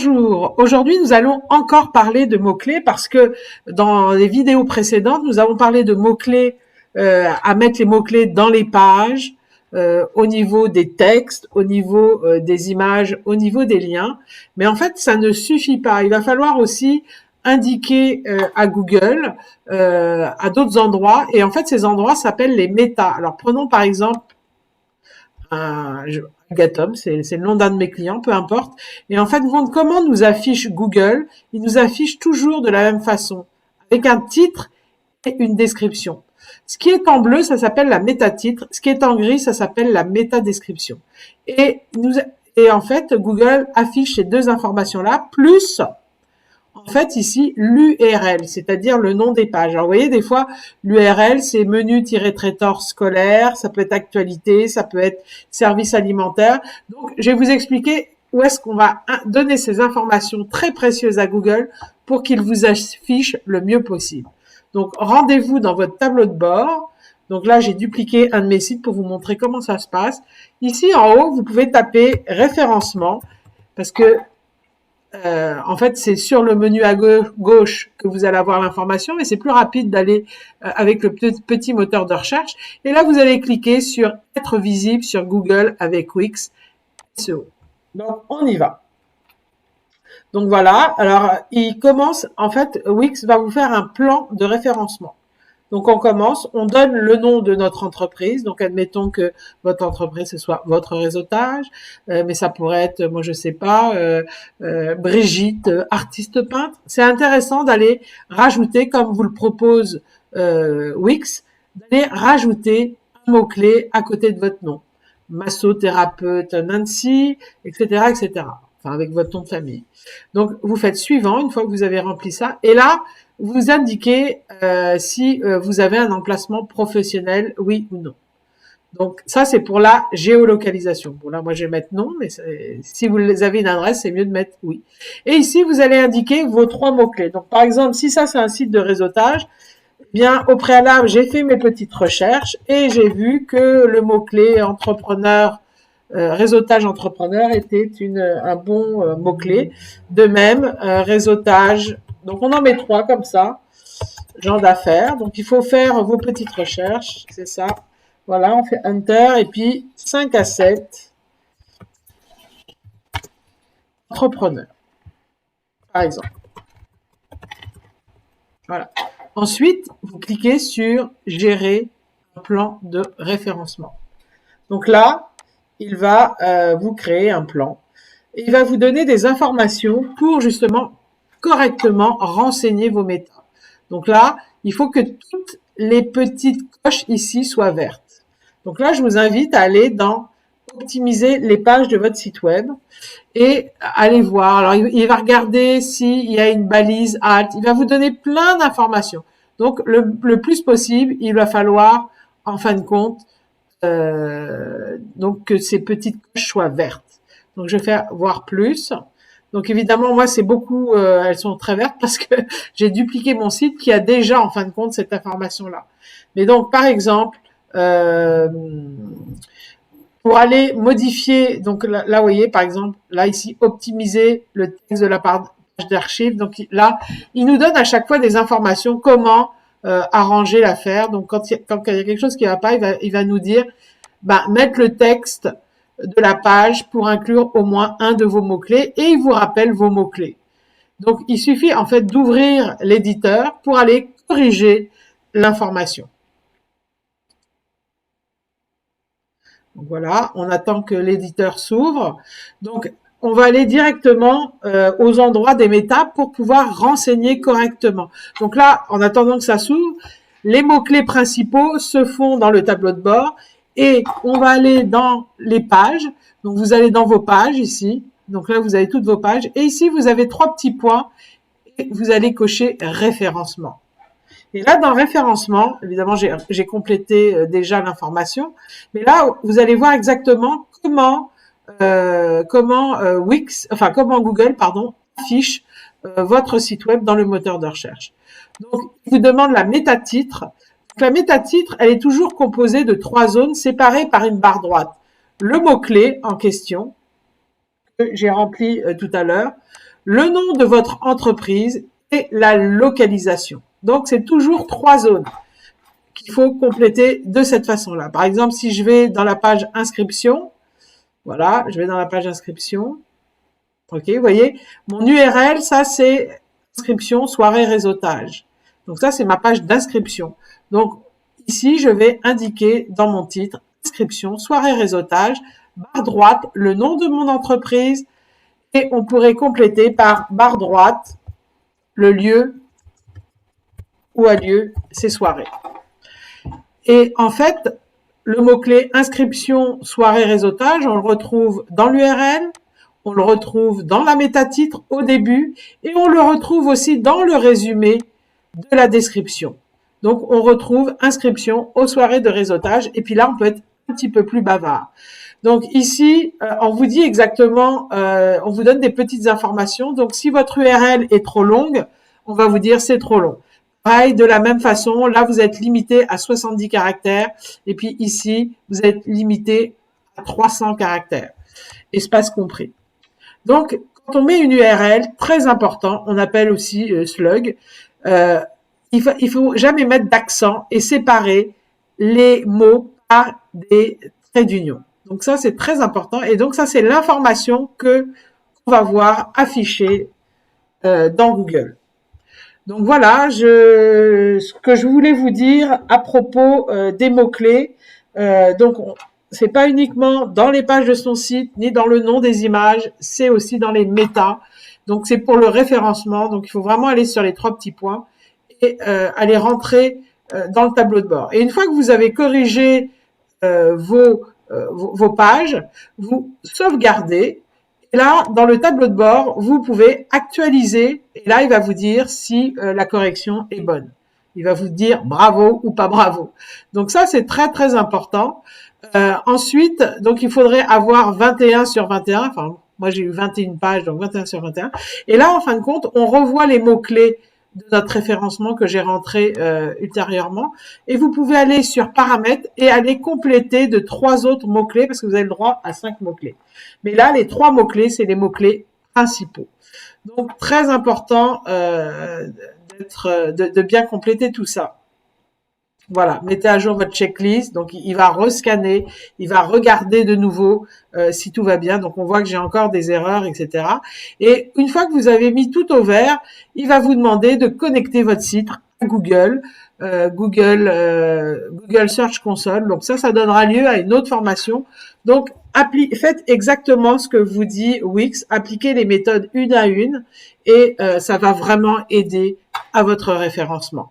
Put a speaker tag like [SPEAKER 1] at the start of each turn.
[SPEAKER 1] Bonjour, aujourd'hui nous allons encore parler de mots-clés parce que dans les vidéos précédentes, nous avons parlé de mots-clés, à mettre les mots-clés dans les pages, au niveau des textes, au niveau des images, au niveau des liens. Mais en fait, ça ne suffit pas. Il va falloir aussi indiquer à Google, à d'autres endroits. Et en fait, ces endroits s'appellent les méta. Alors prenons par exemple Gatom, c'est le nom d'un de mes clients, peu importe. Et en fait, comment nous affiche Google? Il nous affiche toujours de la même façon, avec un titre et une description. Ce qui est en bleu, ça s'appelle la méta-titre. Ce qui est en gris, ça s'appelle la méta-description. Et en fait, Google affiche ces deux informations-là, plus en fait, ici, l'URL, c'est-à-dire le nom des pages. Alors, vous voyez, des fois, l'URL, c'est menu-traiteur scolaire, ça peut être actualité, ça peut être service alimentaire. Donc, je vais vous expliquer où est-ce qu'on va donner ces informations très précieuses à Google pour qu'il vous affiche le mieux possible. Donc, rendez-vous dans votre tableau de bord. Donc là, j'ai dupliqué un de mes sites pour vous montrer comment ça se passe. Ici, en haut, vous pouvez taper référencement parce que en fait, c'est sur le menu à gauche que vous allez avoir l'information, mais c'est plus rapide d'aller avec le petit moteur de recherche. Et là, vous allez cliquer sur « Être visible sur Google avec Wix SEO ». Donc, on y va. Donc voilà, alors il commence, en fait, Wix va vous faire un plan de référencement. Donc on commence, on donne le nom de notre entreprise. Donc admettons que votre entreprise ce soit votre réseautage, mais ça pourrait être, moi je sais pas, Brigitte, artiste peintre. C'est intéressant d'aller rajouter, comme vous le propose Wix, d'aller rajouter un mot-clé à côté de votre nom. Massothérapeute Nancy, etc., etc. Enfin avec votre nom de famille. Donc vous faites suivant une fois que vous avez rempli ça, et là vous indiquez si vous avez un emplacement professionnel, oui ou non. Donc ça, c'est pour la géolocalisation. Bon là, moi, je vais mettre non, mais si vous avez une adresse, c'est mieux de mettre oui. Et ici, vous allez indiquer vos 3 mots-clés. Donc par exemple, si ça, c'est un site de réseautage, eh bien, au préalable, j'ai fait mes petites recherches et j'ai vu que le mot-clé entrepreneur, réseautage entrepreneur était un bon mot-clé. De même, réseautage. Donc, on en met 3 comme ça, genre d'affaires. Donc, il faut faire vos petites recherches, c'est ça. Voilà, on fait Enter, et puis 5 à 7, entrepreneur, par exemple. Voilà. Ensuite, vous cliquez sur Gérer un plan de référencement. Donc là, il va vous créer un plan. Et il va vous donner des informations pour justement correctement renseigner vos méta. Donc là, il faut que toutes les petites coches ici soient vertes. Donc là, je vous invite à aller dans optimiser les pages de votre site web et aller voir. Alors, il va regarder s'il y a une balise alt. Il va vous donner plein d'informations. Donc, le plus possible, il va falloir, en fin de compte, donc que ces petites coches soient vertes. Donc, je vais faire voir plus. Donc évidemment, moi, c'est beaucoup, elles sont très vertes parce que j'ai dupliqué mon site qui a déjà, en fin de compte, cette information-là. Mais donc, par exemple, pour aller modifier, donc là, vous voyez, par exemple, là, ici, optimiser le texte de la page d'archives. Donc là, il nous donne à chaque fois des informations, comment arranger l'affaire. Donc quand il y a quelque chose qui ne va pas, il va nous dire, mettre le texte de la page pour inclure au moins un de vos mots-clés et il vous rappelle vos mots-clés. Donc, il suffit en fait d'ouvrir l'éditeur pour aller corriger l'information. Donc voilà, on attend que l'éditeur s'ouvre. Donc, on va aller directement aux endroits des méta pour pouvoir renseigner correctement. Donc là, en attendant que ça s'ouvre, les mots-clés principaux se font dans le tableau de bord et on va aller dans les pages. Donc, vous allez dans vos pages ici. Donc là, vous avez toutes vos pages. Et ici, vous avez 3 petits points et vous allez cocher référencement. Et là, dans référencement, évidemment, j'ai complété déjà l'information. Mais là, vous allez voir exactement comment Google, affiche votre site web dans le moteur de recherche. Donc, il vous demande la méta-titre. La méta-titre, elle est toujours composée de 3 zones séparées par une barre droite. Le mot-clé en question, que j'ai rempli tout à l'heure, le nom de votre entreprise et la localisation. Donc, c'est toujours 3 zones qu'il faut compléter de cette façon-là. Par exemple, si je vais dans la page inscription, voilà, je vais dans la page inscription. Ok, vous voyez, mon URL, ça c'est inscription, soirée, réseautage. Donc ça, c'est ma page d'inscription. Donc ici, je vais indiquer dans mon titre, inscription, soirée, réseautage, barre droite, le nom de mon entreprise, et on pourrait compléter par barre droite, le lieu où a lieu ces soirées. Et en fait, le mot-clé inscription, soirée, réseautage, on le retrouve dans l'URL, on le retrouve dans la métatitre au début et on le retrouve aussi dans le résumé de la description. Donc, on retrouve inscription aux soirées de réseautage et puis là, on peut être un petit peu plus bavard. Donc ici, on vous dit exactement, on vous donne des petites informations. Donc, si votre URL est trop longue, on va vous dire c'est trop long. Pareil, de la même façon, là, vous êtes limité à 70 caractères. Et puis ici, vous êtes limité à 300 caractères. Espace compris. Donc, quand on met une URL, très important, on appelle aussi slug, il faut jamais mettre d'accent et séparer les mots par des traits d'union. Donc ça, c'est très important. Et donc ça, c'est l'information que on va voir affichée dans Google. Donc voilà, ce que je voulais vous dire à propos des mots-clés. Donc, c'est pas uniquement dans les pages de son site, ni dans le nom des images, c'est aussi dans les méta. Donc, c'est pour le référencement. Donc, il faut vraiment aller sur les 3 petits points et aller rentrer dans le tableau de bord. Et une fois que vous avez corrigé vos pages, vous sauvegardez. Et là, dans le tableau de bord, vous pouvez actualiser. Et là, il va vous dire si la correction est bonne. Il va vous dire bravo ou pas bravo. Donc ça, c'est très, très important. Ensuite, donc il faudrait avoir 21 sur 21. Enfin, moi, j'ai eu 21 pages, donc 21 sur 21. Et là, en fin de compte, on revoit les mots-clés de notre référencement que j'ai rentré ultérieurement. Et vous pouvez aller sur paramètres et aller compléter de 3 autres mots-clés parce que vous avez le droit à 5 mots-clés. Mais là, les 3 mots-clés, c'est les mots-clés principaux. Donc, très important de bien compléter tout ça. Voilà, mettez à jour votre checklist. Donc, il va rescanner, il va regarder de nouveau si tout va bien. Donc, on voit que j'ai encore des erreurs, etc. Et une fois que vous avez mis tout au vert, il va vous demander de connecter votre site à Google, Google Search Console. Donc, ça donnera lieu à une autre formation. Donc, faites exactement ce que vous dit Wix. Appliquez les méthodes une à une et ça va vraiment aider à votre référencement.